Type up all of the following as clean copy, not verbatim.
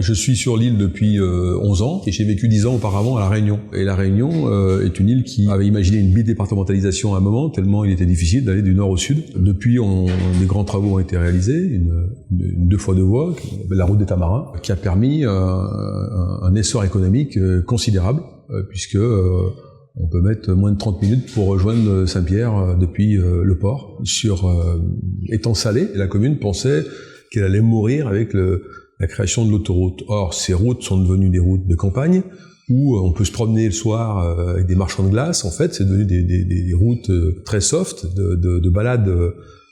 Je suis sur l'île depuis 11 ans et j'ai vécu 10 ans auparavant à La Réunion. Et La Réunion est une île qui avait imaginé une bidépartementalisation à un moment, tellement il était difficile d'aller du nord au sud. Depuis, des grands travaux ont été réalisés, une 2x2 voies, la route des Tamarins, qui a permis un essor économique considérable, puisque on peut mettre moins de 30 minutes pour rejoindre Saint-Pierre depuis le port. Sur Étang Salé, la commune pensait qu'elle allait mourir avec la création de l'autoroute. Or, ces routes sont devenues des routes de campagne, où on peut se promener le soir avec des marchands de glace. En fait, c'est devenu des routes très soft, de balades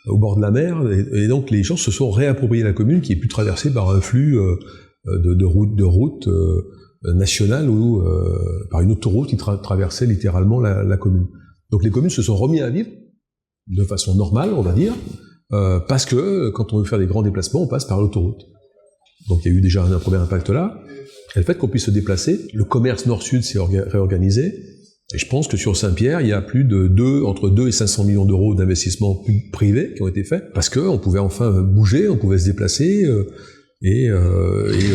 au bord de la mer. Et donc, les gens se sont réappropriés la commune, qui est plus traversée par un flux de routes nationales, ou par une autoroute qui traversait littéralement la commune. Donc, les communes se sont remis à vivre de façon normale, on va dire, parce que quand on veut faire des grands déplacements, on passe par l'autoroute. Donc il y a eu déjà un premier impact là. Et le fait qu'on puisse se déplacer, le commerce nord-sud s'est réorganisé. Et je pense que sur Saint-Pierre, il y a plus de entre 2 et 500 millions d'euros d'investissements privés qui ont été faits, parce qu'on pouvait enfin bouger, on pouvait se déplacer, et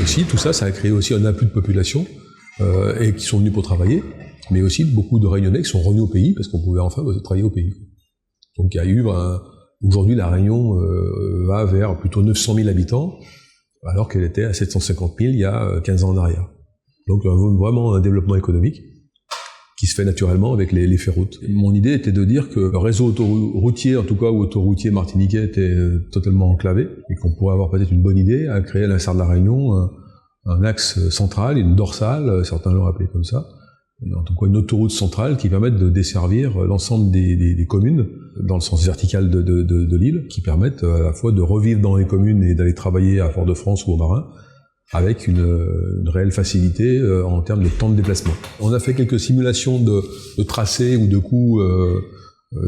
aussi tout ça, ça a créé aussi un afflux de population, et qui sont venus pour travailler, mais aussi beaucoup de Réunionnais qui sont revenus au pays, parce qu'on pouvait enfin travailler au pays. Donc il y a eu, aujourd'hui la Réunion va vers plutôt 900 000 habitants, alors qu'elle était à 750 000 il y a 15 ans en arrière. Donc vraiment un développement économique qui se fait naturellement avec les ferroutes. Mon idée était de dire que le réseau autoroutier, en tout cas, ou autoroutier martiniquais, était totalement enclavé, et qu'on pourrait avoir peut-être une bonne idée à créer à l'instar de la Réunion un axe central, une dorsale, certains l'ont appelé comme ça, en tout cas une autoroute centrale qui permette de desservir l'ensemble des communes dans le sens vertical de l'île, qui permettent à la fois de revivre dans les communes et d'aller travailler à Fort-de-France ou au Marin, avec une réelle facilité en termes de temps de déplacement. On a fait quelques simulations de tracés ou de coûts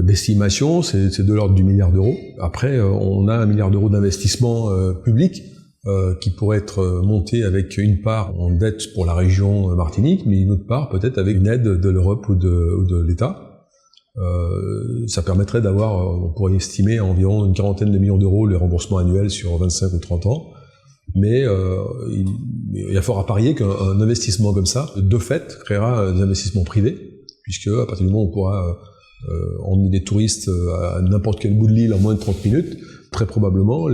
d'estimation, c'est de l'ordre du milliard d'euros. Après, on a 1 milliard d'euros d'investissement public qui pourrait être monté avec une part en dette pour la région Martinique, mais une autre part peut-être avec une aide de l'Europe ou de l'État. Ça permettrait d'avoir, on pourrait estimer à environ une quarantaine de millions d'euros les remboursements annuels sur 25 ou 30 ans. Mais il y a fort à parier qu'un investissement comme ça, de fait, créera des investissements privés, puisque à partir du moment où on pourra emmener des touristes à n'importe quel bout de l'île en moins de 30 minutes, très probablement,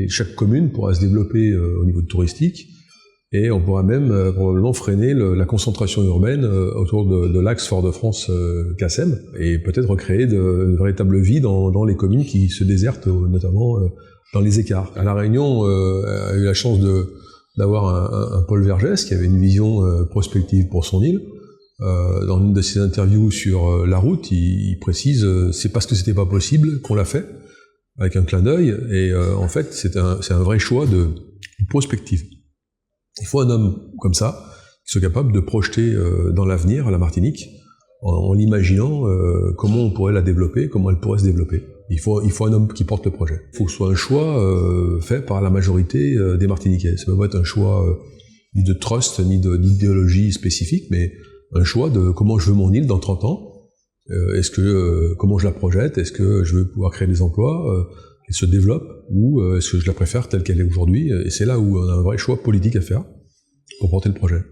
chaque commune pourra se développer au niveau touristique, et on pourra même probablement freiner la concentration urbaine autour de l'axe Fort-de-France-Cassem, et peut-être recréer de véritables vies dans les communes qui se désertent, notamment dans les écarts. À La Réunion, a eu la chance d'avoir un Paul Vergès qui avait une vision prospective pour son île. Dans une de ses interviews sur la route, il précise c'est parce que c'était pas possible qu'on l'a fait, avec un clin d'œil, et en fait c'est un vrai choix de prospective. Il faut un homme comme ça, qui soit capable de projeter dans l'avenir la Martinique, en l'imaginant comment on pourrait la développer, comment elle pourrait se développer. Il faut un homme qui porte le projet. Il faut que ce soit un choix fait par la majorité des Martiniquais. Ça ne peut pas être un choix ni de trust, ni d'idéologie spécifique, mais un choix de comment je veux mon île dans 30 ans. Comment je la projette? Est-ce que je veux pouvoir créer des emplois, qu'elle se développe, ou est-ce que je la préfère telle qu'elle est aujourd'hui? Et c'est là où on a un vrai choix politique à faire pour porter le projet.